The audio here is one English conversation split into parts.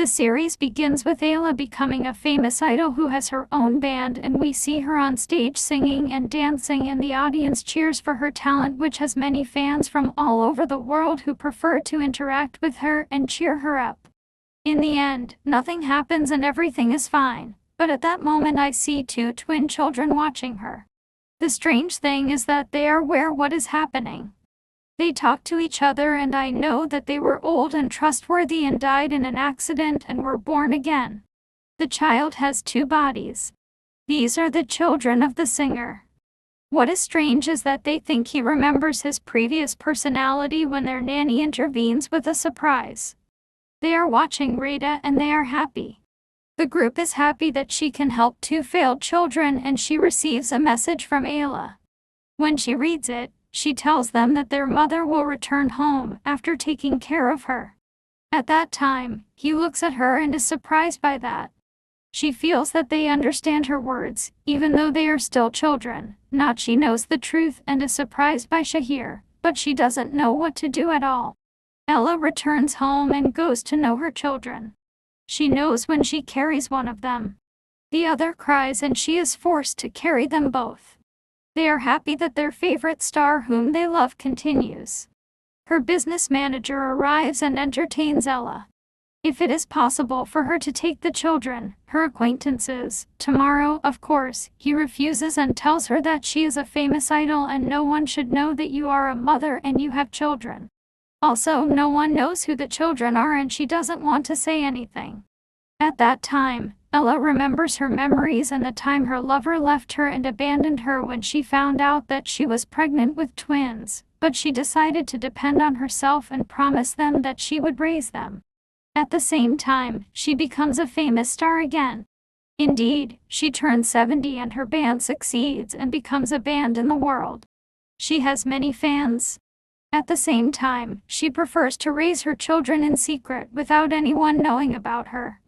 The series begins with Ayla becoming a famous idol who has her own band, and we see her on stage singing and dancing, and the audience cheers for her talent, which has many fans from all over the world who prefer to interact with her and cheer her up. In the end, nothing happens and everything is fine, but at that moment I see two twin children watching her. The strange thing is that they are aware what is happening. They talk to each other, and I know that they were old and trustworthy and died in an accident and were born again. The child has two bodies. These are the children of the singer. What is strange is that they think he remembers his previous personality when their nanny intervenes with a surprise. They are watching Rita and they are happy. The group is happy that she can help two failed children, and she receives a message from Ayla. When she reads it, she tells them that their mother will return home after taking care of her. At that time, he looks at her and is surprised by that. She feels that they understand her words, even though they are still children. Not she knows the truth and is surprised by Shahir, but she doesn't know what to do at all. Ella returns home and goes to know her children. She knows when she carries one of them. The other cries and she is forced to carry them both. They are happy that their favorite star whom they love continues. Her business manager arrives and entertains Ella. If it is possible for her to take the children, her acquaintances, tomorrow, of course, he refuses and tells her that she is a famous idol and no one should know that you are a mother and you have children. Also, no one knows who the children are and she doesn't want to say anything. At that time, Ella remembers her memories and the time her lover left her and abandoned her when she found out that she was pregnant with twins, but she decided to depend on herself and promise them that she would raise them. At the same time, she becomes a famous star again. Indeed, she turns 70 and her band succeeds and becomes a band in the world. She has many fans. At the same time, she prefers to raise her children in secret without anyone knowing about her.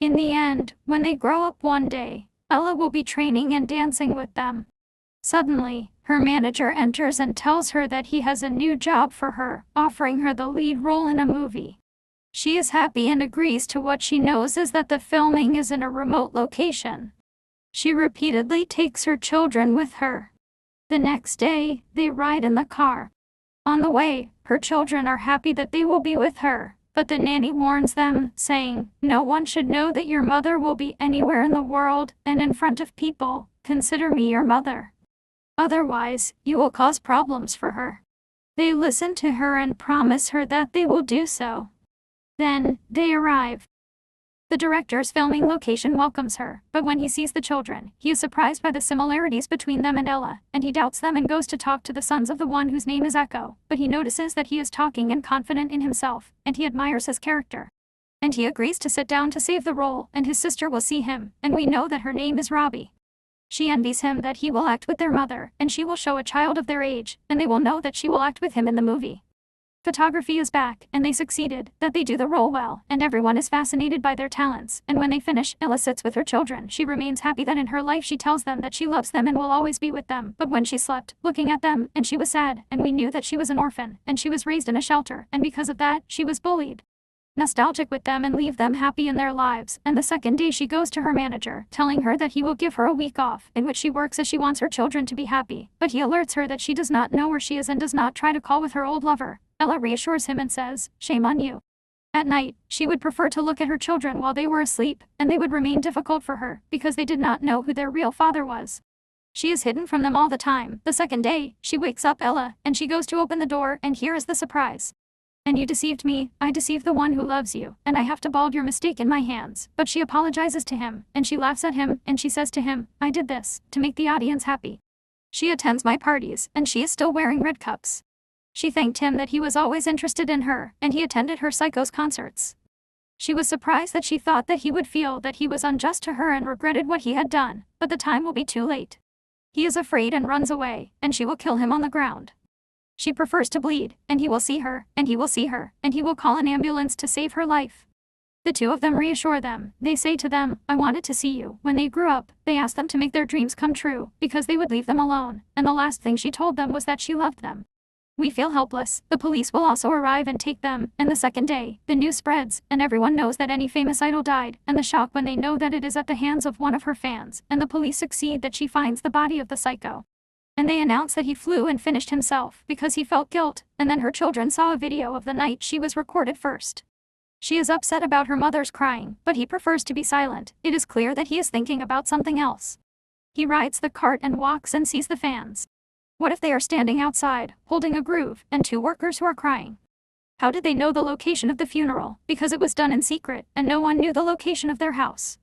In the end, when they grow up one day, Ella will be training and dancing with them. Suddenly, her manager enters and tells her that he has a new job for her, offering her the lead role in a movie. She is happy and agrees to what she knows is that the filming is in a remote location. She repeatedly takes her children with her. The next day, they ride in the car. On the way, her children are happy that they will be with her, but the nanny warns them, saying, "No one should know that your mother will be anywhere in the world, and in front of people, consider me your mother. Otherwise, you will cause problems for her." They listen to her and promise her that they will do so. Then, they arrive. The director's filming location welcomes her, but when he sees the children, he is surprised by the similarities between them and Ella, and he doubts them and goes to talk to the sons of the one whose name is Echo, but he notices that he is talking and confident in himself, and he admires his character. And he agrees to sit down to save the role, and his sister will see him, and we know that her name is Robbie. She envies him that he will act with their mother, and she will show a child of their age, and they will know that she will act with him in the movie. Photography is back, and they succeeded, that they do the role well, and everyone is fascinated by their talents, and when they finish, Ella sits with her children. She remains happy that in her life she tells them that she loves them and will always be with them, but when she slept, looking at them, and she was sad, and we knew that she was an orphan, and she was raised in a shelter, and because of that, she was bullied. Nostalgic with them and leave them happy in their lives, and the second day she goes to her manager, telling her that he will give her a week off, in which she works as she wants her children to be happy, but he alerts her that she does not know where she is and does not try to call with her old lover. Ella reassures him and says, "Shame on you." At night, she would prefer to look at her children while they were asleep, and they would remain difficult for her, because they did not know who their real father was. She is hidden from them all the time. The second day, she wakes up Ella, and she goes to open the door, and here is the surprise. "And you deceived me, I deceived the one who loves you, and I have to bald your mistake in my hands." But she apologizes to him, and she laughs at him, and she says to him, "I did this, to make the audience happy. She attends my parties, and she is still wearing red cups." She thanked him that he was always interested in her, and he attended her Psycho's concerts. She was surprised that she thought that he would feel that he was unjust to her and regretted what he had done, but the time will be too late. He is afraid and runs away, and she will kill him on the ground. She prefers to bleed, and he will see her, and he will see her, and he will call an ambulance to save her life. The two of them reassure them. They say to them, "I wanted to see you." When they grew up, they asked them to make their dreams come true, because they would leave them alone, and the last thing she told them was that she loved them. We feel helpless. The police will also arrive and take them, and the second day, the news spreads, and everyone knows that any famous idol died, and the shock when they know that it is at the hands of one of her fans, and the police succeed that she finds the body of the psycho. And they announce that he flew and finished himself, because he felt guilt, and then her children saw a video of the night she was recorded first. She is upset about her mother's crying, but he prefers to be silent. It is clear that he is thinking about something else. He rides the cart and walks and sees the fans. What if they are standing outside, holding a groove, and two workers who are crying? How did they know the location of the funeral? Because it was done in secret, and no one knew the location of their house.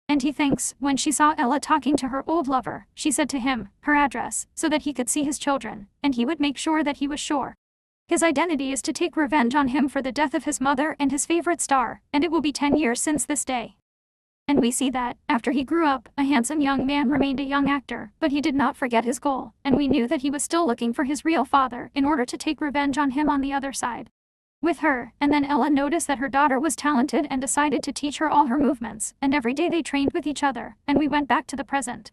And he thinks, when she saw Ella talking to her old lover, she said to him her address, so that he could see his children, and he would make sure that he was sure. His identity is to take revenge on him for the death of his mother and his favorite star, and it will be 10 years since this day. And we see that, after he grew up, a handsome young man remained a young actor, but he did not forget his goal, and we knew that he was still looking for his real father in order to take revenge on him on the other side. With her, and then Ella noticed that her daughter was talented and decided to teach her all her movements, and every day they trained with each other, and we went back to the present.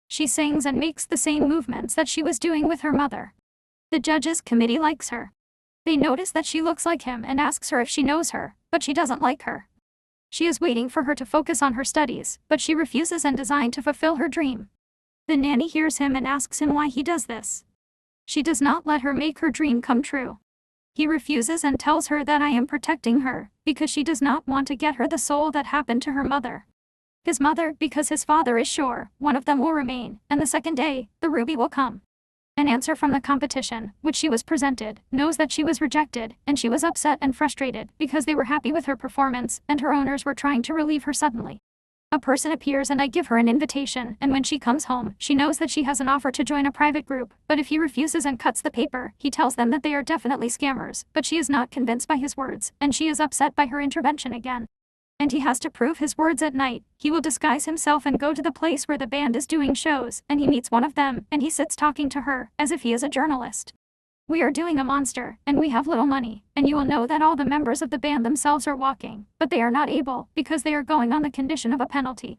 She sings and makes the same movements that she was doing with her mother. The judges' committee likes her. They notice that she looks like him and asks her if she knows her, but she doesn't like her. She is waiting for her to focus on her studies, but she refuses and designed to fulfill her dream. The nanny hears him and asks him why he does this. She does not let her make her dream come true. He refuses and tells her that I am protecting her, because she does not want to get her the soul that happened to her mother. His mother, because his father is sure, one of them will remain, and the second day, the ruby will come. An answer from the competition, which she was presented, knows that she was rejected, and she was upset and frustrated, because they were happy with her performance, and her owners were trying to relieve her suddenly. A person appears and I give her an invitation, and when she comes home, she knows that she has an offer to join a private group, but if he refuses and cuts the paper, he tells them that they are definitely scammers, but she is not convinced by his words, and she is upset by her intervention again. And he has to prove his words at night. He will disguise himself and go to the place where the band is doing shows, and he meets one of them, and he sits talking to her, as if he is a journalist. We are doing a monster, and we have little money, and you will know that all the members of the band themselves are walking, but they are not able, because they are going on the condition of a penalty.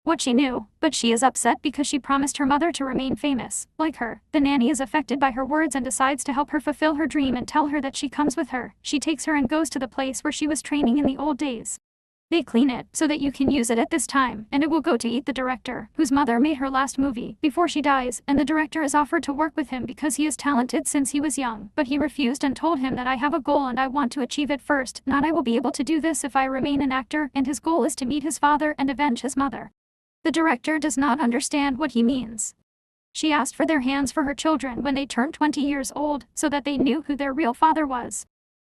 What she knew, but she is upset because she promised her mother to remain famous. Like her, the nanny is affected by her words and decides to help her fulfill her dream and tell her that she comes with her. She takes her and goes to the place where she was training in the old days. They clean it, so that you can use it at this time, and it will go to eat the director, whose mother made her last movie, before she dies, and the director is offered to work with him because he is talented since he was young, but he refused and told him that I have a goal and I want to achieve it first, not I will be able to do this if I remain an actor, and his goal is to meet his father and avenge his mother. The director does not understand what he means. She asked for their hands for her children when they turned 20 years old, so that they knew who their real father was.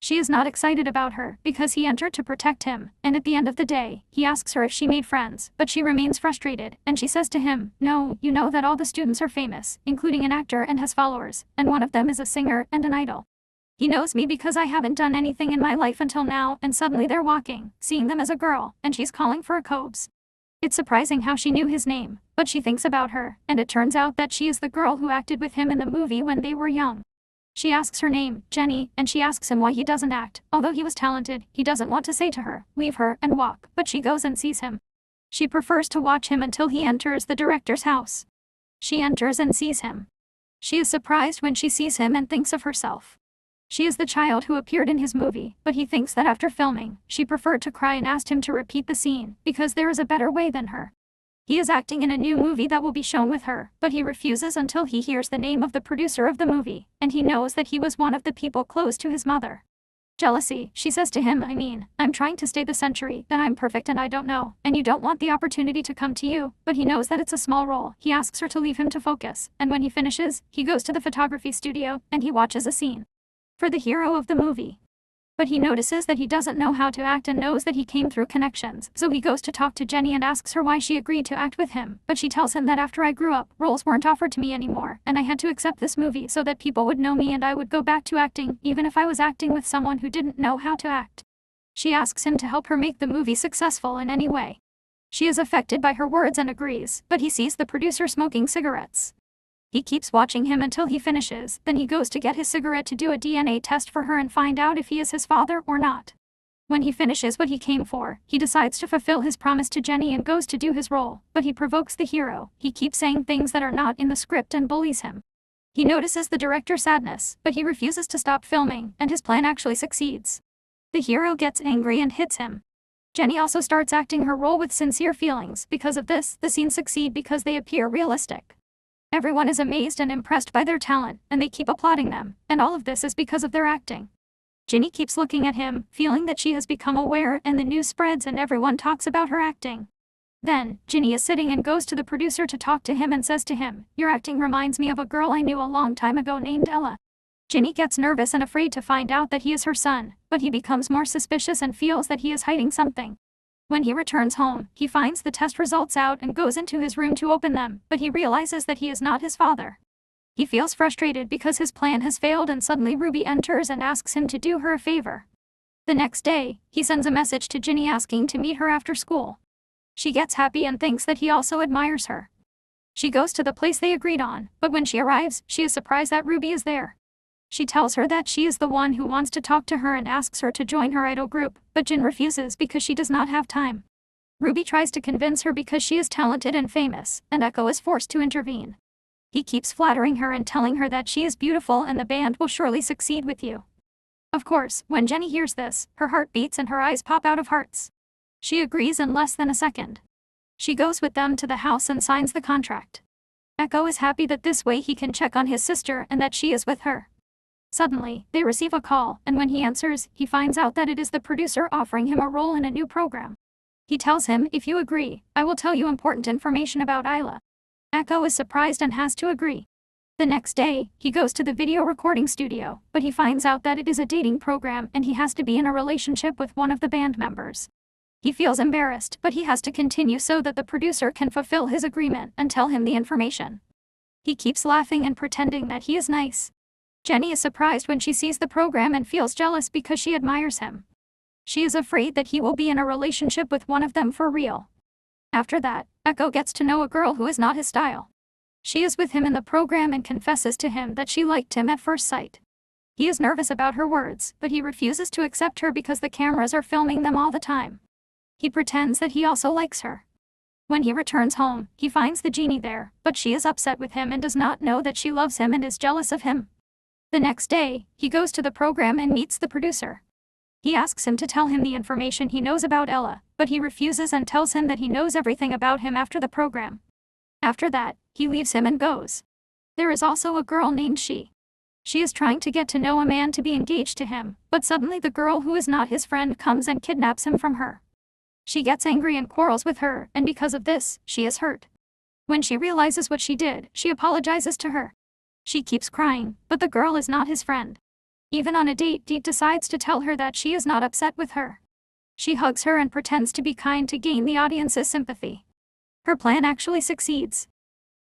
She is not excited about her, because he entered to protect him, and at the end of the day, he asks her if she made friends, but she remains frustrated, and she says to him, no, you know that all the students are famous, including an actor and has followers, and one of them is a singer and an idol. He knows me because I haven't done anything in my life until now, and suddenly they're walking, seeing them as a girl, and she's calling for a Cobes. It's surprising how she knew his name, but she thinks about her, and it turns out that she is the girl who acted with him in the movie when they were young. She asks her name, Jenny, and she asks him why he doesn't act. Although he was talented, he doesn't want to say to her, leave her and walk, but she goes and sees him. She prefers to watch him until he enters the director's house. She enters and sees him. She is surprised when she sees him and thinks of herself. She is the child who appeared in his movie, but he thinks that after filming, she preferred to cry and asked him to repeat the scene, because there is a better way than her. He is acting in a new movie that will be shown with her, but he refuses until he hears the name of the producer of the movie, and he knows that he was one of the people close to his mother. Jealousy, she says to him, I'm trying to stay the century, that I'm perfect and I don't know, and you don't want the opportunity to come to you, but he knows that it's a small role. He asks her to leave him to focus, and when he finishes, he goes to the photography studio, and he watches a scene for the hero of the movie. But he notices that he doesn't know how to act and knows that he came through connections, so he goes to talk to Jenny and asks her why she agreed to act with him, but she tells him that after I grew up, roles weren't offered to me anymore, and I had to accept this movie so that people would know me and I would go back to acting, even if I was acting with someone who didn't know how to act. She asks him to help her make the movie successful in any way. She is affected by her words and agrees, but he sees the producer smoking cigarettes. He keeps watching him until he finishes, then he goes to get his cigarette to do a DNA test for her and find out if he is his father or not. When he finishes what he came for, he decides to fulfill his promise to Jenny and goes to do his role, but he provokes the hero. He keeps saying things that are not in the script and bullies him. He notices the director's sadness, but he refuses to stop filming, and his plan actually succeeds. The hero gets angry and hits him. Jenny also starts acting her role with sincere feelings. Because of this, the scenes succeed because they appear realistic. Everyone is amazed and impressed by their talent, and they keep applauding them, and all of this is because of their acting. Ginny keeps looking at him, feeling that she has become aware, and the news spreads and everyone talks about her acting. Then, Ginny is sitting and goes to the producer to talk to him and says to him, "Your acting reminds me of a girl I knew a long time ago named Ella." Ginny gets nervous and afraid to find out that he is her son, but he becomes more suspicious and feels that he is hiding something. When he returns home, he finds the test results out and goes into his room to open them, but he realizes that he is not his father. He feels frustrated because his plan has failed, and suddenly Ruby enters and asks him to do her a favor. The next day, he sends a message to Ginny asking to meet her after school. She gets happy and thinks that he also admires her. She goes to the place they agreed on, but when she arrives, she is surprised that Ruby is there. She tells her that she is the one who wants to talk to her and asks her to join her idol group, but Jin refuses because she does not have time. Ruby tries to convince her because she is talented and famous, and Echo is forced to intervene. He keeps flattering her and telling her that she is beautiful and the band will surely succeed with you. Of course, when Jenny hears this, her heart beats and her eyes pop out of hearts. She agrees in less than a second. She goes with them to the house and signs the contract. Echo is happy that this way he can check on his sister and that she is with her. Suddenly, they receive a call, and when he answers, he finds out that it is the producer offering him a role in a new program. He tells him, "If you agree, I will tell you important information about Isla." Echo is surprised and has to agree. The next day, he goes to the video recording studio, but he finds out that it is a dating program and he has to be in a relationship with one of the band members. He feels embarrassed, but he has to continue so that the producer can fulfill his agreement and tell him the information. He keeps laughing and pretending that he is nice. Jenny is surprised when she sees the program and feels jealous because she admires him. She is afraid that he will be in a relationship with one of them for real. After that, Echo gets to know a girl who is not his style. She is with him in the program and confesses to him that she liked him at first sight. He is nervous about her words, but he refuses to accept her because the cameras are filming them all the time. He pretends that he also likes her. When he returns home, he finds the genie there, but she is upset with him and does not know that she loves him and is jealous of him. The next day, he goes to the program and meets the producer. He asks him to tell him the information he knows about Ella, but he refuses and tells him that he knows everything about him after the program. After that, he leaves him and goes. There is also a girl named She. She is trying to get to know a man to be engaged to him, but suddenly the girl who is not his friend comes and kidnaps him from her. She gets angry and quarrels with her, and because of this, she is hurt. When she realizes what she did, she apologizes to her. She keeps crying, but the girl is not his friend. Even on a date, Dee decides to tell her that she is not upset with her. She hugs her and pretends to be kind to gain the audience's sympathy. Her plan actually succeeds.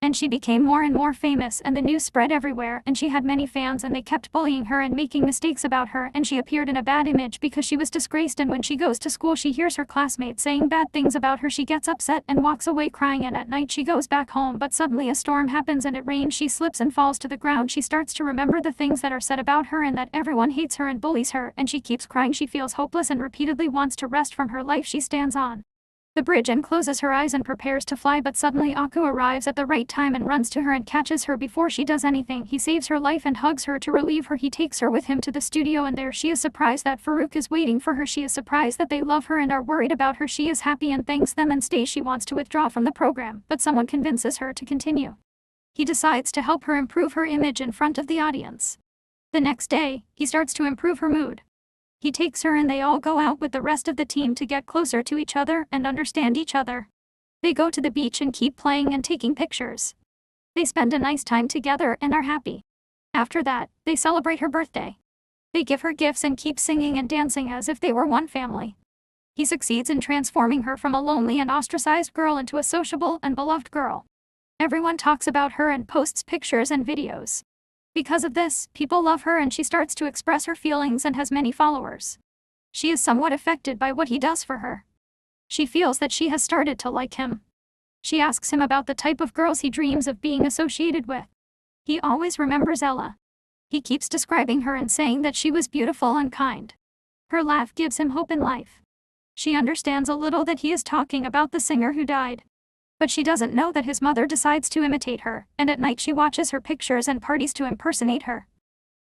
And she became more and more famous, and the news spread everywhere, and she had many fans, and they kept bullying her and making mistakes about her, and she appeared in a bad image because she was disgraced, and when she goes to school she hears her classmates saying bad things about her. She gets upset and walks away crying, and at night she goes back home, but suddenly a storm happens and it rains. She slips and falls to the ground. She starts to remember the things that are said about her and that everyone hates her and bullies her, and she keeps crying. She feels hopeless and repeatedly wants to rest from her life. She stands on the bridge and closes her eyes and prepares to fly, but suddenly Aku arrives at the right time and runs to her and catches her before she does anything. He saves her life and hugs her to relieve her. He takes her with him to the studio, and there she is surprised that Farouk is waiting for her. She is surprised that they love her and are worried about her. She is happy and thanks them and stays. She wants to withdraw from the program, but someone convinces her to continue. He decides to help her improve her image in front of the audience. The next day, he starts to improve her mood. He takes her and they all go out with the rest of the team to get closer to each other and understand each other. They go to the beach and keep playing and taking pictures. They spend a nice time together and are happy. After that, they celebrate her birthday. They give her gifts and keep singing and dancing as if they were one family. He succeeds in transforming her from a lonely and ostracized girl into a sociable and beloved girl. Everyone talks about her and posts pictures and videos. Because of this, people love her and she starts to express her feelings and has many followers. She is somewhat affected by what he does for her. She feels that she has started to like him. She asks him about the type of girls he dreams of being associated with. He always remembers Ella. He keeps describing her and saying that she was beautiful and kind. Her laugh gives him hope in life. She understands a little that he is talking about the singer who died. But she doesn't know that his mother decides to imitate her, and at night she watches her pictures and parties to impersonate her.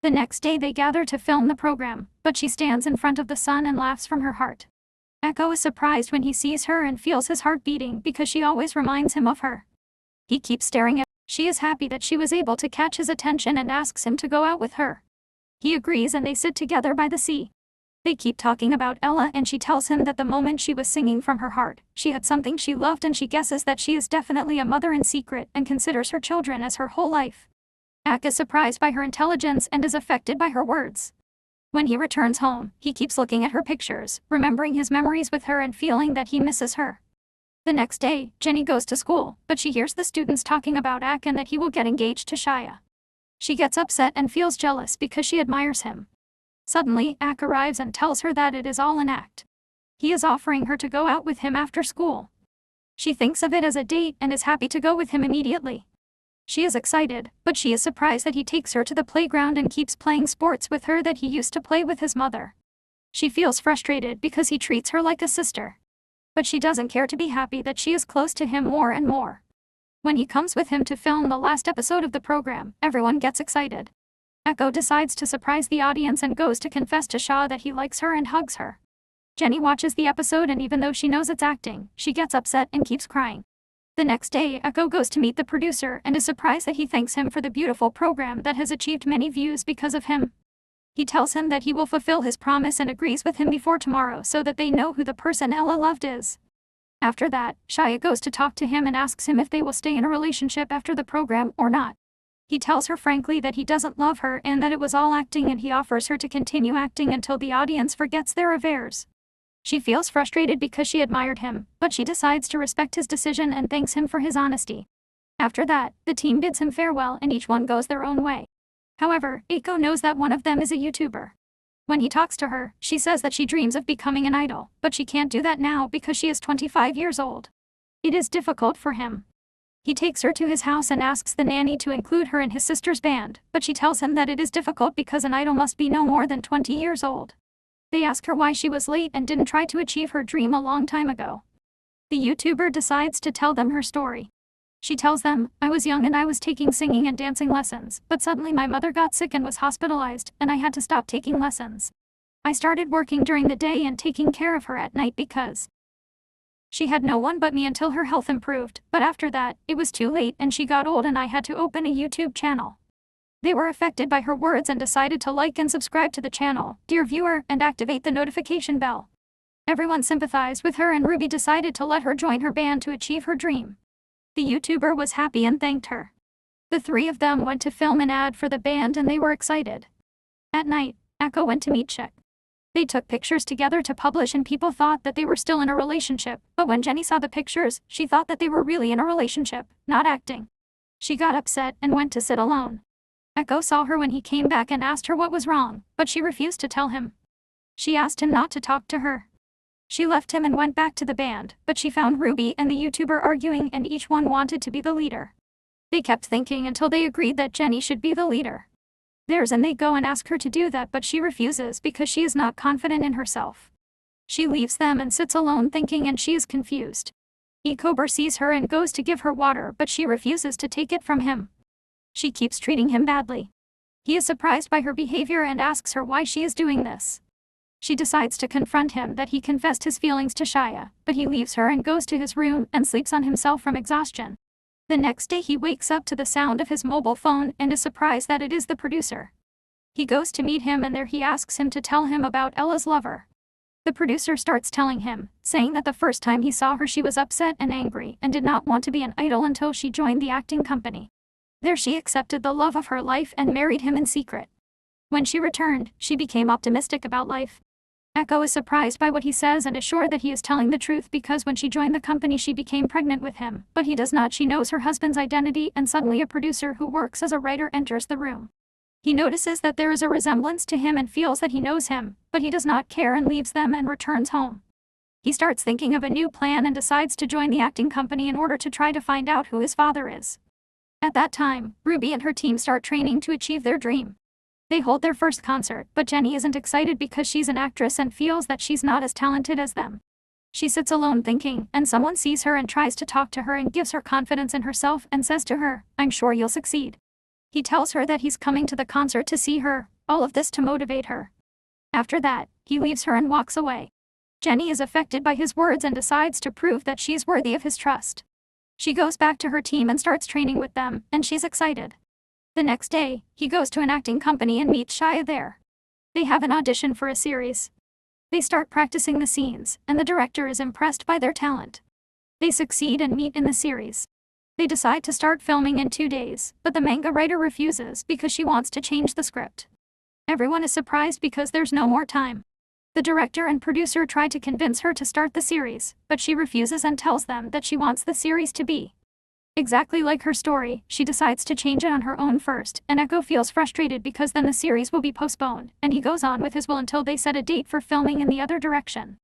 The next day they gather to film the program, but she stands in front of the sun and laughs from her heart. Echo is surprised when he sees her and feels his heart beating because she always reminds him of her. He keeps staring at her. She is happy that she was able to catch his attention and asks him to go out with her. He agrees and they sit together by the sea. They keep talking about Ella and she tells him that the moment she was singing from her heart, she had something she loved and she guesses that she is definitely a mother in secret and considers her children as her whole life. Ak is surprised by her intelligence and is affected by her words. When he returns home, he keeps looking at her pictures, remembering his memories with her and feeling that he misses her. The next day, Jenny goes to school, but she hears the students talking about Ak and that he will get engaged to Shia. She gets upset and feels jealous because she admires him. Suddenly, Ak arrives and tells her that it is all an act. He is offering her to go out with him after school. She thinks of it as a date and is happy to go with him immediately. She is excited, but she is surprised that he takes her to the playground and keeps playing sports with her that he used to play with his mother. She feels frustrated because he treats her like a sister. But she doesn't care to be happy that she is close to him more and more. When he comes with him to film the last episode of the program, everyone gets excited. Echo decides to surprise the audience and goes to confess to Shah that he likes her and hugs her. Jenny watches the episode and even though she knows it's acting, she gets upset and keeps crying. The next day, Echo goes to meet the producer and is surprised that he thanks him for the beautiful program that has achieved many views because of him. He tells him that he will fulfill his promise and agrees with him before tomorrow so that they know who the person Ella loved is. After that, Shia goes to talk to him and asks him if they will stay in a relationship after the program or not. He tells her frankly that he doesn't love her and that it was all acting and he offers her to continue acting until the audience forgets their affairs. She feels frustrated because she admired him, but she decides to respect his decision and thanks him for his honesty. After that, the team bids him farewell and each one goes their own way. However, Eiko knows that one of them is a YouTuber. When he talks to her, she says that she dreams of becoming an idol, but she can't do that now because she is 25 years old. It is difficult for him. He takes her to his house and asks the nanny to include her in his sister's band, but she tells him that it is difficult because an idol must be no more than 20 years old. They ask her why she was late and didn't try to achieve her dream a long time ago. The YouTuber decides to tell them her story. She tells them, I was young and I was taking singing and dancing lessons, but suddenly my mother got sick and was hospitalized, and I had to stop taking lessons. I started working during the day and taking care of her at night because she had no one but me until her health improved, but after that, it was too late and she got old and I had to open a YouTube channel. They were affected by her words and decided to like and subscribe to the channel, dear viewer, and activate the notification bell. Everyone sympathized with her and Ruby decided to let her join her band to achieve her dream. The YouTuber was happy and thanked her. The three of them went to film an ad for the band and they were excited. At night, Echo went to meet Chick. They took pictures together to publish and people thought that they were still in a relationship, but when Jenny saw the pictures, she thought that they were really in a relationship, not acting. She got upset and went to sit alone. Echo saw her when he came back and asked her what was wrong, but she refused to tell him. She asked him not to talk to her. She left him and went back to the band, but she found Ruby and the YouTuber arguing and each one wanted to be the leader. They kept thinking until they agreed that Jenny should be the leader. And they go and ask her to do that, but she refuses because she is not confident in herself. She leaves them and sits alone thinking and she is confused. Ekober sees her and goes to give her water, but she refuses to take it from him. She keeps treating him badly. He is surprised by her behavior and asks her why she is doing this. She decides to confront him that he confessed his feelings to Shia, but he leaves her and goes to his room and sleeps on himself from exhaustion. The next day he wakes up to the sound of his mobile phone and is surprised that it is the producer. He goes to meet him and there he asks him to tell him about Ella's lover. The producer starts telling him, saying that the first time he saw her she was upset and angry and did not want to be an idol until she joined the acting company. There she accepted the love of her life and married him in secret. When she returned, she became optimistic about life. Echo is surprised by what he says and is sure that he is telling the truth because when she joined the company she became pregnant with him, but he does not. She knows her husband's identity and suddenly a producer who works as a writer enters the room. He notices that there is a resemblance to him and feels that he knows him, but he does not care and leaves them and returns home. He starts thinking of a new plan and decides to join the acting company in order to try to find out who his father is. At that time, Ruby and her team start training to achieve their dream. They hold their first concert, but Jenny isn't excited because she's an actress and feels that she's not as talented as them. She sits alone thinking, and someone sees her and tries to talk to her and gives her confidence in herself and says to her, "I'm sure you'll succeed." He tells her that he's coming to the concert to see her, all of this to motivate her. After that, he leaves her and walks away. Jenny is affected by his words and decides to prove that she's worthy of his trust. She goes back to her team and starts training with them, and she's excited. The next day, he goes to an acting company and meets Shia there. They have an audition for a series. They start practicing the scenes, and the director is impressed by their talent. They succeed and meet in the series. They decide to start filming in 2 days, but the manga writer refuses because she wants to change the script. Everyone is surprised because there's no more time. The director and producer try to convince her to start the series, but she refuses and tells them that she wants the series to be exactly like her story. She decides to change it on her own first, and Echo feels frustrated because then the series will be postponed, and he goes on with his will until they set a date for filming in the other direction.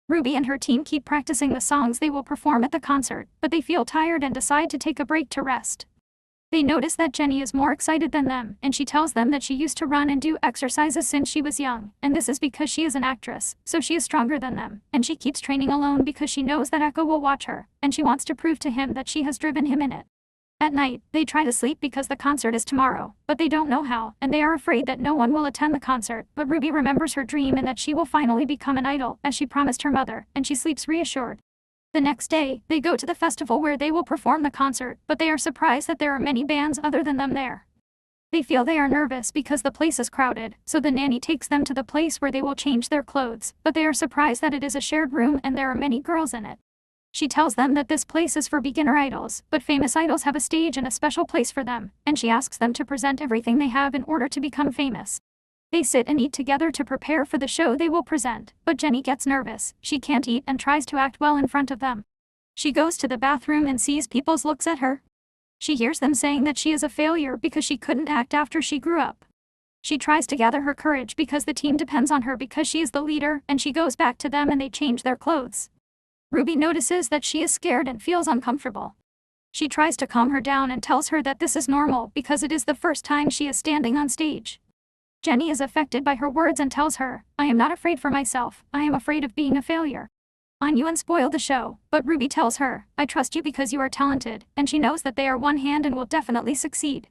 Ruby and her team keep practicing the songs they will perform at the concert, but they feel tired and decide to take a break to rest. They notice that Jenny is more excited than them, and she tells them that she used to run and do exercises since she was young, and this is because she is an actress, so she is stronger than them, and she keeps training alone because she knows that Echo will watch her, and she wants to prove to him that she has driven him in it. At night, they try to sleep because the concert is tomorrow, but they don't know how, and they are afraid that no one will attend the concert, but Ruby remembers her dream and that she will finally become an idol, as she promised her mother, and she sleeps reassured. The next day, they go to the festival where they will perform the concert, but they are surprised that there are many bands other than them there. They feel they are nervous because the place is crowded, so the nanny takes them to the place where they will change their clothes, but they are surprised that it is a shared room and there are many girls in it. She tells them that this place is for beginner idols, but famous idols have a stage and a special place for them, and she asks them to present everything they have in order to become famous. They sit and eat together to prepare for the show they will present, but Jenny gets nervous. She can't eat and tries to act well in front of them. She goes to the bathroom and sees people's looks at her. She hears them saying that she is a failure because she couldn't act after she grew up. She tries to gather her courage because the team depends on her because she is the leader, and she goes back to them and they change their clothes. Ruby notices that she is scared and feels uncomfortable. She tries to calm her down and tells her that this is normal because it is the first time she is standing on stage. Jenny is affected by her words and tells her, "I am not afraid for myself, I am afraid of being a failure. Anyone spoiled the show," but Ruby tells her, "I trust you because you are talented," and she knows that they are one hand and will definitely succeed.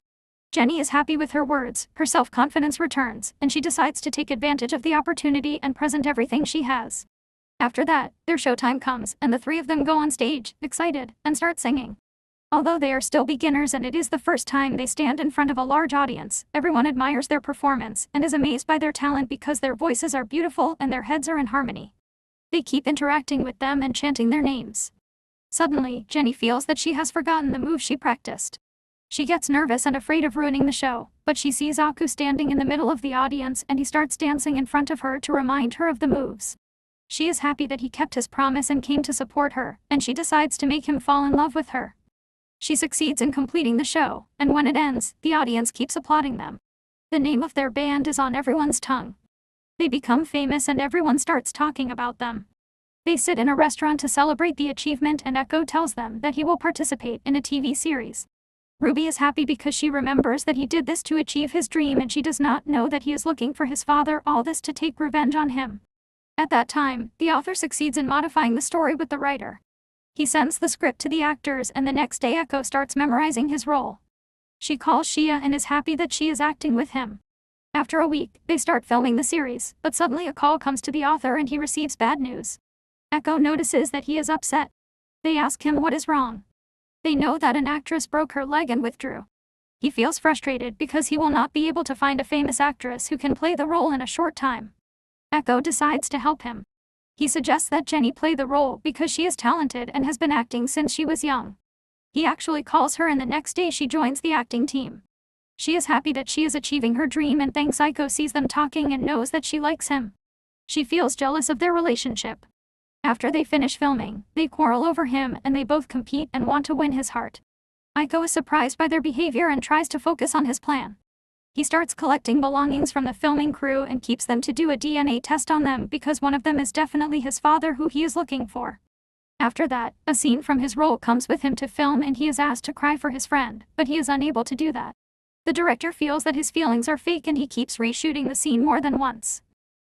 Jenny is happy with her words, her self-confidence returns, and she decides to take advantage of the opportunity and present everything she has. After that, their showtime comes, and the three of them go on stage, excited, and start singing. Although they are still beginners and it is the first time they stand in front of a large audience, everyone admires their performance and is amazed by their talent because their voices are beautiful and their heads are in harmony. They keep interacting with them and chanting their names. Suddenly, Jenny feels that she has forgotten the move she practiced. She gets nervous and afraid of ruining the show, but she sees Aku standing in the middle of the audience and he starts dancing in front of her to remind her of the moves. She is happy that he kept his promise and came to support her, and she decides to make him fall in love with her. She succeeds in completing the show, and when it ends, the audience keeps applauding them. The name of their band is on everyone's tongue. They become famous and everyone starts talking about them. They sit in a restaurant to celebrate the achievement and Echo tells them that he will participate in a TV series. Ruby is happy because she remembers that he did this to achieve his dream and she does not know that he is looking for his father, all this to take revenge on him. At that time, the author succeeds in modifying the story with the writer. He sends the script to the actors and the next day Echo starts memorizing his role. She calls Shia and is happy that she is acting with him. After a week, they start filming the series, but suddenly a call comes to the author and he receives bad news. Echo notices that he is upset. They ask him what is wrong. They know that an actress broke her leg and withdrew. He feels frustrated because he will not be able to find a famous actress who can play the role in a short time. Echo decides to help him. He suggests that Jenny play the role because she is talented and has been acting since she was young. He actually calls her and the next day she joins the acting team. She is happy that she is achieving her dream and thanks Echo sees them talking and knows that she likes him. She feels jealous of their relationship. After they finish filming, they quarrel over him and they both compete and want to win his heart. Echo is surprised by their behavior and tries to focus on his plan. He starts collecting belongings from the filming crew and keeps them to do a DNA test on them because one of them is definitely his father who he is looking for. After that, a scene from his role comes with him to film and he is asked to cry for his friend, but he is unable to do that. The director feels that his feelings are fake and he keeps reshooting the scene more than once.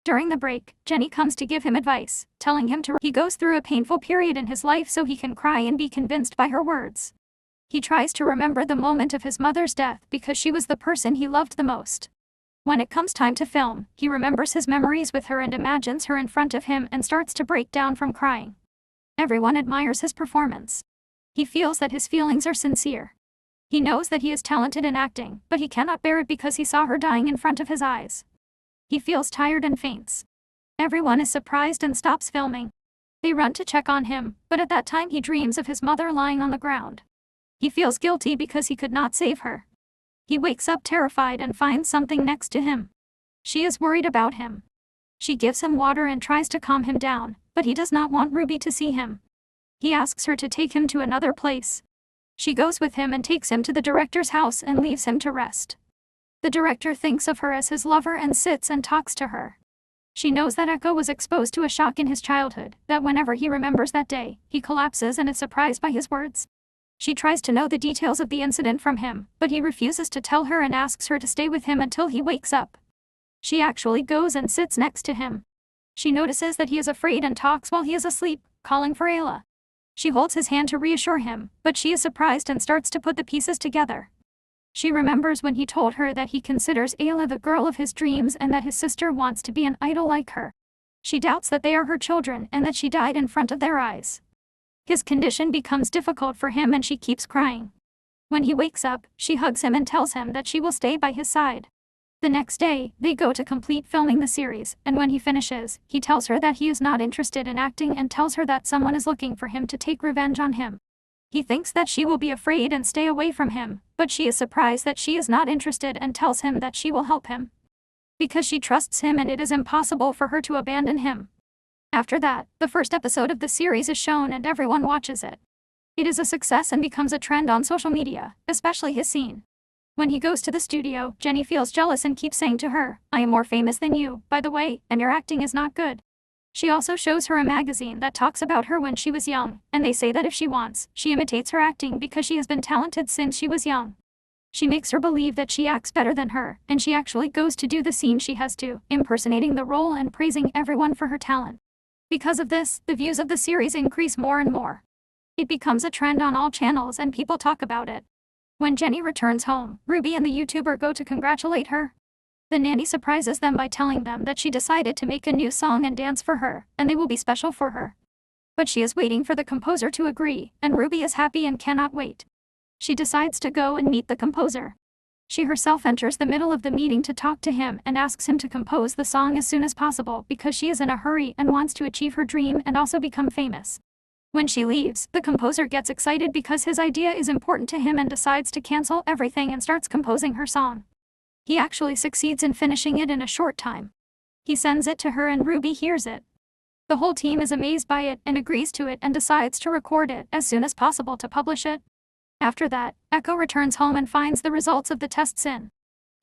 During the break, Jenny comes to give him advice, telling him he goes through a painful period in his life so he can cry and be convinced by her words. He tries to remember the moment of his mother's death because she was the person he loved the most. When it comes time to film, he remembers his memories with her and imagines her in front of him and starts to break down from crying. Everyone admires his performance. He feels that his feelings are sincere. He knows that he is talented in acting, but he cannot bear it because he saw her dying in front of his eyes. He feels tired and faints. Everyone is surprised and stops filming. They run to check on him, but at that time he dreams of his mother lying on the ground. He feels guilty because he could not save her. He wakes up terrified and finds something next to him. She is worried about him. She gives him water and tries to calm him down, but he does not want Ruby to see him. He asks her to take him to another place. She goes with him and takes him to the director's house and leaves him to rest. The director thinks of her as his lover and sits and talks to her. She knows that Echo was exposed to a shock in his childhood, that whenever he remembers that day, he collapses and is surprised by his words. She tries to know the details of the incident from him, but he refuses to tell her and asks her to stay with him until he wakes up. She actually goes and sits next to him. She notices that he is afraid and talks while he is asleep, calling for Ayla. She holds his hand to reassure him, but she is surprised and starts to put the pieces together. She remembers when he told her that he considers Ayla the girl of his dreams and that his sister wants to be an idol like her. She doubts that they are her children and that she died in front of their eyes. His condition becomes difficult for him and she keeps crying. When he wakes up, she hugs him and tells him that she will stay by his side. The next day, they go to complete filming the series, and when he finishes, he tells her that he is not interested in acting and tells her that someone is looking for him to take revenge on him. He thinks that she will be afraid and stay away from him, but she is surprised that she is not interested and tells him that she will help him. Because she trusts him and it is impossible for her to abandon him. After that, the first episode of the series is shown and everyone watches it. It is a success and becomes a trend on social media, especially his scene. When he goes to the studio, Jenny feels jealous and keeps saying to her, "I am more famous than you, by the way, and your acting is not good." She also shows her a magazine that talks about her when she was young, and they say that if she wants, she imitates her acting because she has been talented since she was young. She makes her believe that she acts better than her, and she actually goes to do the scene she has to, impersonating the role and praising everyone for her talent. Because of this, the views of the series increase more and more. It becomes a trend on all channels and people talk about it. When Jenny returns home, Ruby and the YouTuber go to congratulate her. The nanny surprises them by telling them that she decided to make a new song and dance for her, and they will be special for her. But she is waiting for the composer to agree, and Ruby is happy and cannot wait. She decides to go and meet the composer. She herself enters the middle of the meeting to talk to him and asks him to compose the song as soon as possible because she is in a hurry and wants to achieve her dream and also become famous. When she leaves, the composer gets excited because his idea is important to him and decides to cancel everything and starts composing her song. He actually succeeds in finishing it in a short time. He sends it to her and Ruby hears it. The whole team is amazed by it and agrees to it and decides to record it as soon as possible to publish it. After that, Echo returns home and finds the results of the tests in.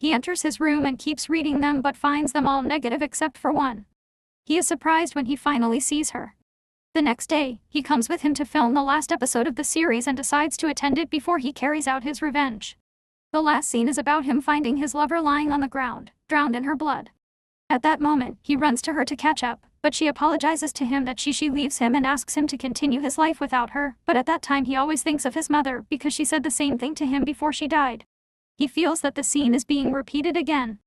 He enters his room and keeps reading them but finds them all negative except for one. He is surprised when he finally sees her. The next day, he comes with him to film the last episode of the series and decides to attend it before he carries out his revenge. The last scene is about him finding his lover lying on the ground, drowned in her blood. At that moment, he runs to her to catch up, but she apologizes to him that she leaves him and asks him to continue his life without her, but at that time he always thinks of his mother because she said the same thing to him before she died. He feels that the scene is being repeated again.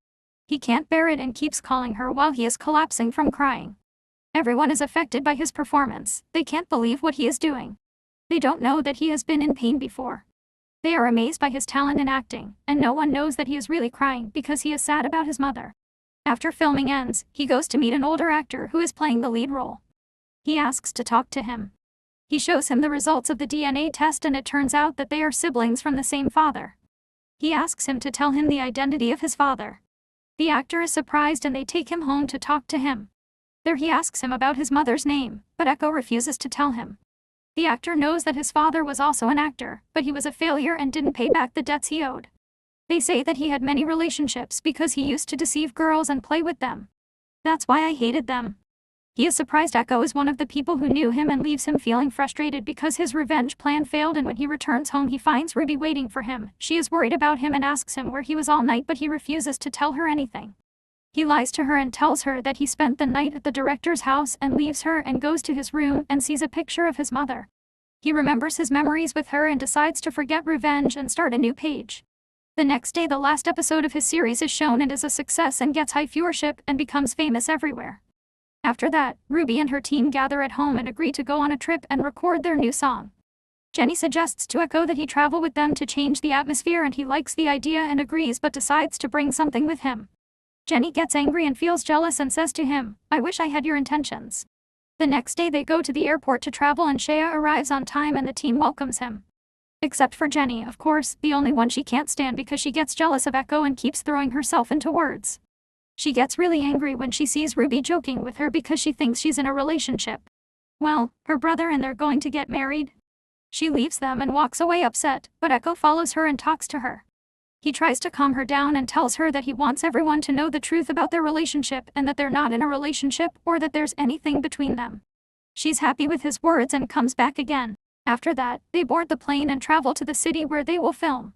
He can't bear it and keeps calling her while he is collapsing from crying. Everyone is affected by his performance. They can't believe what he is doing. They don't know that he has been in pain before. They are amazed by his talent in acting, and no one knows that he is really crying because he is sad about his mother. After filming ends, he goes to meet an older actor who is playing the lead role. He asks to talk to him. He shows him the results of the DNA test and it turns out that they are siblings from the same father. He asks him to tell him the identity of his father. The actor is surprised and they take him home to talk to him. There he asks him about his mother's name, but Echo refuses to tell him. The actor knows that his father was also an actor, but he was a failure and didn't pay back the debts he owed. They say that he had many relationships because he used to deceive girls and play with them. That's why I hated them. He is surprised Echo is one of the people who knew him and leaves him feeling frustrated because his revenge plan failed, and when he returns home he finds Ruby waiting for him. She is worried about him and asks him where he was all night, but he refuses to tell her anything. He lies to her and tells her that he spent the night at the director's house and leaves her and goes to his room and sees a picture of his mother. He remembers his memories with her and decides to forget revenge and start a new page. The next day, the last episode of his series is shown and is a success and gets high viewership and becomes famous everywhere. After that, Ruby and her team gather at home and agree to go on a trip and record their new song. Jenny suggests to Echo that he travel with them to change the atmosphere, and he likes the idea and agrees but decides to bring something with him. Jenny gets angry and feels jealous and says to him, "I wish I had your intentions." The next day they go to the airport to travel and Shea arrives on time and the team welcomes him. Except for Jenny, of course, the only one she can't stand because she gets jealous of Echo and keeps throwing herself into words. She gets really angry when she sees Ruby joking with her because she thinks she's in a relationship. Well, her brother and they're going to get married. She leaves them and walks away upset, but Echo follows her and talks to her. He tries to calm her down and tells her that he wants everyone to know the truth about their relationship and that they're not in a relationship or that there's anything between them. She's happy with his words and comes back again. After that, they board the plane and travel to the city where they will film.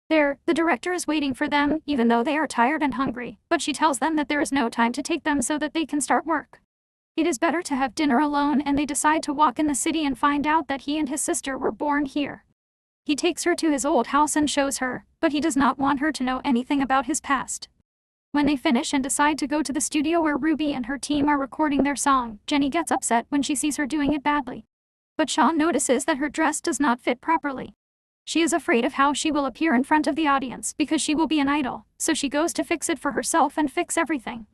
There, the director is waiting for them, even though they are tired and hungry, but she tells them that there is no time to take them so that they can start work. It is better to have dinner alone, and they decide to walk in the city and find out that he and his sister were born here. He takes her to his old house and shows her, but he does not want her to know anything about his past. When they finish and decide to go to the studio where Ruby and her team are recording their song, Jenny gets upset when she sees her doing it badly. But Sean notices that her dress does not fit properly. She is afraid of how she will appear in front of the audience because she will be an idol, so she goes to fix it for herself and fix everything.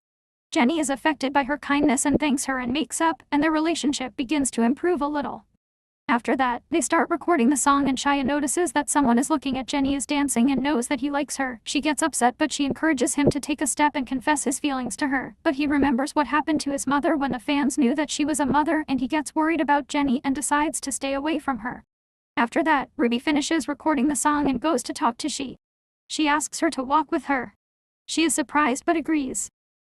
Jenny is affected by her kindness and thanks her and makes up, and their relationship begins to improve a little. After that, they start recording the song and Shia notices that someone is looking at Jenny as dancing and knows that he likes her. She gets upset but she encourages him to take a step and confess his feelings to her, but he remembers what happened to his mother when the fans knew that she was a mother and he gets worried about Jenny and decides to stay away from her. After that, Ruby finishes recording the song and goes to talk to She. She asks her to walk with her. She is surprised but agrees.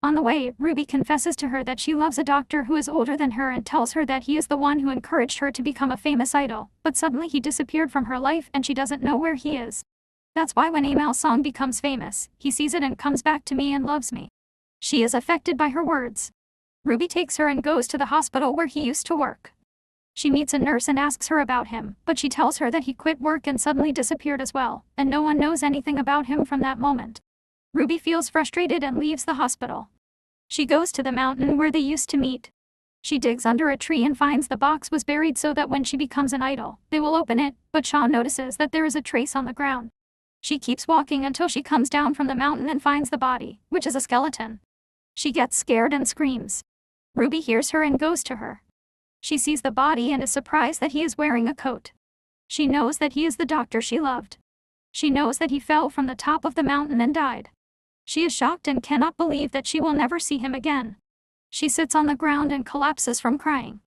On the way, Ruby confesses to her that she loves a doctor who is older than her and tells her that he is the one who encouraged her to become a famous idol, but suddenly he disappeared from her life and she doesn't know where he is. That's why when Amal's song becomes famous, he sees it and comes back to me and loves me. She is affected by her words. Ruby takes her and goes to the hospital where he used to work. She meets a nurse and asks her about him, but she tells her that he quit work and suddenly disappeared as well, and no one knows anything about him from that moment. Ruby feels frustrated and leaves the hospital. She goes to the mountain where they used to meet. She digs under a tree and finds the box was buried so that when she becomes an idol, they will open it, but Sean notices that there is a trace on the ground. She keeps walking until she comes down from the mountain and finds the body, which is a skeleton. She gets scared and screams. Ruby hears her and goes to her. She sees the body and is surprised that he is wearing a coat. She knows that he is the doctor she loved. She knows that he fell from the top of the mountain and died. She is shocked and cannot believe that she will never see him again. She sits on the ground and collapses from crying.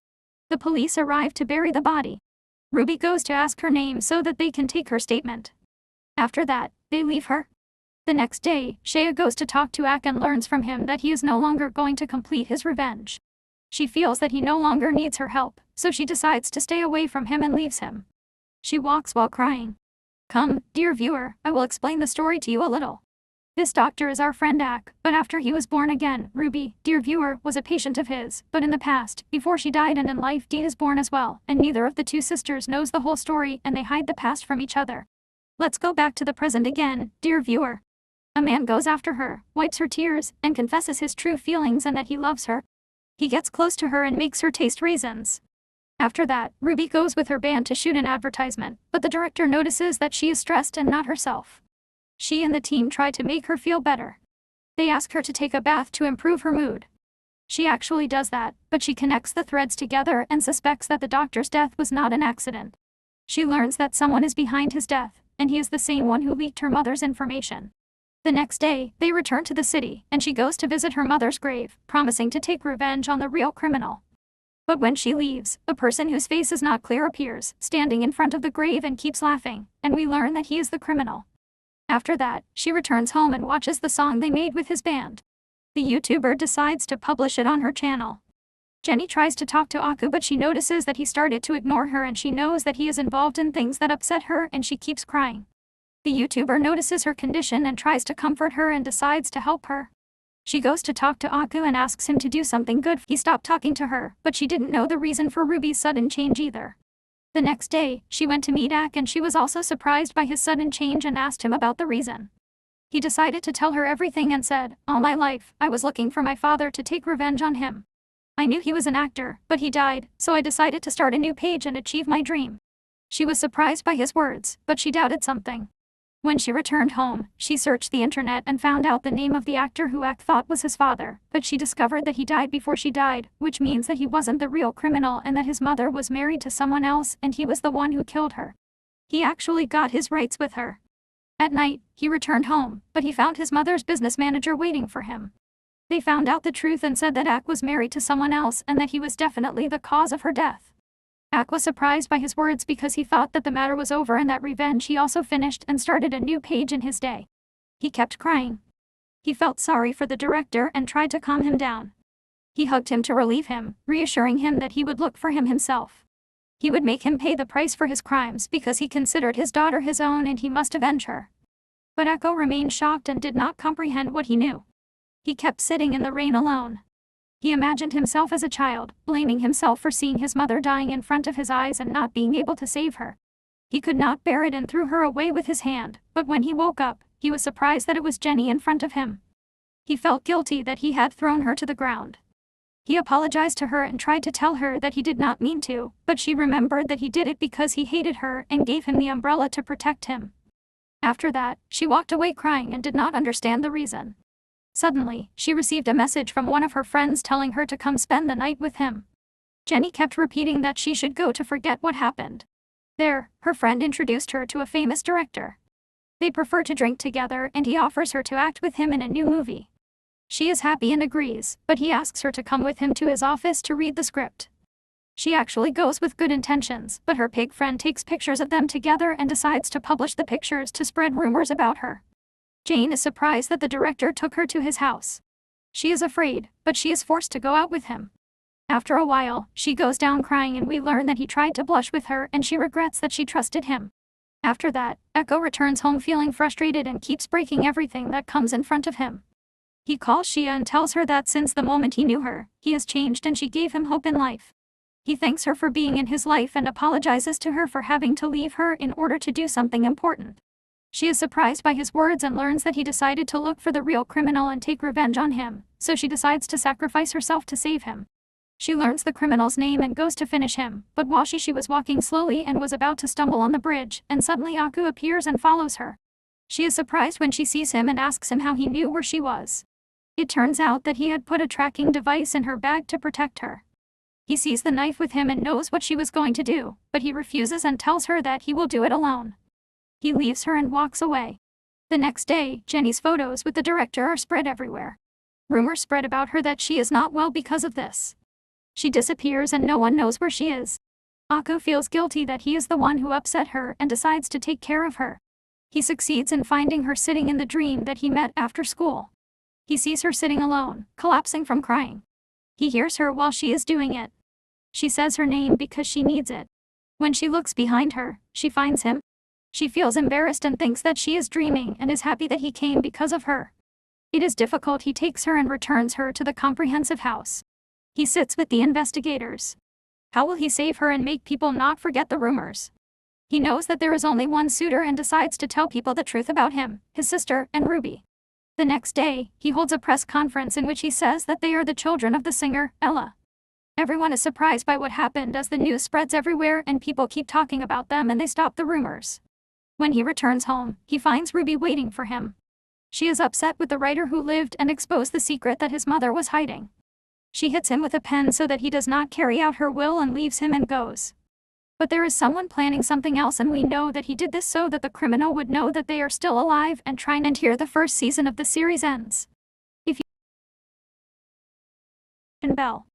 The police arrive to bury the body. Ruby goes to ask her name so that they can take her statement. After that, they leave her. The next day, Shea goes to talk to Ak and learns from him that he is no longer going to complete his revenge. She feels that he no longer needs her help, so she decides to stay away from him and leaves him. She walks while crying. Come, dear viewer, I will explain the story to you a little. This doctor is our friend Ak, but after he was born again, Ruby, dear viewer, was a patient of his, but in the past, before she died and in life Dee is born as well, and neither of the two sisters knows the whole story and they hide the past from each other. Let's go back to the present again, dear viewer. A man goes after her, wipes her tears, and confesses his true feelings and that he loves her. He gets close to her and makes her taste raisins. After that, Ruby goes with her band to shoot an advertisement, but the director notices that she is stressed and not herself. She and the team try to make her feel better. They ask her to take a bath to improve her mood. She actually does that, but she connects the threads together and suspects that the doctor's death was not an accident. She learns that someone is behind his death, and he is the same one who leaked her mother's information. The next day, they return to the city, and she goes to visit her mother's grave, promising to take revenge on the real criminal. But when she leaves, a person whose face is not clear appears, standing in front of the grave and keeps laughing, and we learn that he is the criminal. After that, she returns home and watches the song they made with his band. The YouTuber decides to publish it on her channel. Jenny tries to talk to Aku but she notices that he started to ignore her and she knows that he is involved in things that upset her and she keeps crying. The YouTuber notices her condition and tries to comfort her and decides to help her. She goes to talk to Aku and asks him to do something good. He stopped talking to her, but she didn't know the reason for Ruby's sudden change either. The next day, she went to meet Ak and she was also surprised by his sudden change and asked him about the reason. He decided to tell her everything and said, "All my life, I was looking for my father to take revenge on him. I knew he was an actor, but he died, so I decided to start a new page and achieve my dream." She was surprised by his words, but she doubted something. When she returned home, she searched the internet and found out the name of the actor who Ak thought was his father, but she discovered that he died before she died, which means that he wasn't the real criminal and that his mother was married to someone else and he was the one who killed her. He actually got his rights with her. At night, he returned home, but he found his mother's business manager waiting for him. They found out the truth and said that Ak was married to someone else and that he was definitely the cause of her death. Ak was surprised by his words because he thought that the matter was over and that revenge he also finished and started a new page in his day. He kept crying. He felt sorry for the director and tried to calm him down. He hugged him to relieve him, reassuring him that he would look for him himself. He would make him pay the price for his crimes because he considered his daughter his own and he must avenge her. But Echo remained shocked and did not comprehend what he knew. He kept sitting in the rain alone. He imagined himself as a child, blaming himself for seeing his mother dying in front of his eyes and not being able to save her. He could not bear it and threw her away with his hand, but when he woke up, he was surprised that it was Jenny in front of him. He felt guilty that he had thrown her to the ground. He apologized to her and tried to tell her that he did not mean to, but she remembered that he did it because he hated her and gave him the umbrella to protect him. After that, she walked away crying and did not understand the reason. Suddenly, she received a message from one of her friends telling her to come spend the night with him. Jenny kept repeating that she should go to forget what happened. There, her friend introduced her to a famous director. They prefer to drink together and he offers her to act with him in a new movie. She is happy and agrees, but he asks her to come with him to his office to read the script. She actually goes with good intentions, but her pig friend takes pictures of them together and decides to publish the pictures to spread rumors about her. Jane is surprised that the director took her to his house. She is afraid, but she is forced to go out with him. After a while, she goes down crying and we learn that he tried to blush with her and she regrets that she trusted him. After that, Echo returns home feeling frustrated and keeps breaking everything that comes in front of him. He calls Shia and tells her that since the moment he knew her, he has changed and she gave him hope in life. He thanks her for being in his life and apologizes to her for having to leave her in order to do something important. She is surprised by his words and learns that he decided to look for the real criminal and take revenge on him, so she decides to sacrifice herself to save him. She learns the criminal's name and goes to finish him, but while she was walking slowly and was about to stumble on the bridge, and suddenly Aku appears and follows her. She is surprised when she sees him and asks him how he knew where she was. It turns out that he had put a tracking device in her bag to protect her. He sees the knife with him and knows what she was going to do, but he refuses and tells her that he will do it alone. He leaves her and walks away. The next day, Jenny's photos with the director are spread everywhere. Rumors spread about her that she is not well because of this. She disappears and no one knows where she is. Aku feels guilty that he is the one who upset her and decides to take care of her. He succeeds in finding her sitting in the dream that he met after school. He sees her sitting alone, collapsing from crying. He hears her while she is doing it. She says her name because she needs it. When she looks behind her, she finds him. She feels embarrassed and thinks that she is dreaming and is happy that he came because of her. It is difficult. He takes her and returns her to the comprehensive house. He sits with the investigators. How will he save her and make people not forget the rumors? He knows that there is only one suitor and decides to tell people the truth about him, his sister, and Ruby. The next day, he holds a press conference in which he says that they are the children of the singer, Ella. Everyone is surprised by what happened as the news spreads everywhere and people keep talking about them and they stop the rumors. When he returns home, he finds Ruby waiting for him. She is upset with the writer who lived and exposed the secret that his mother was hiding. She hits him with a pen so that he does not carry out her will and leaves him and goes. But there is someone planning something else and we know that he did this so that the criminal would know that they are still alive and trying, and here the first season of the series ends. If you bell.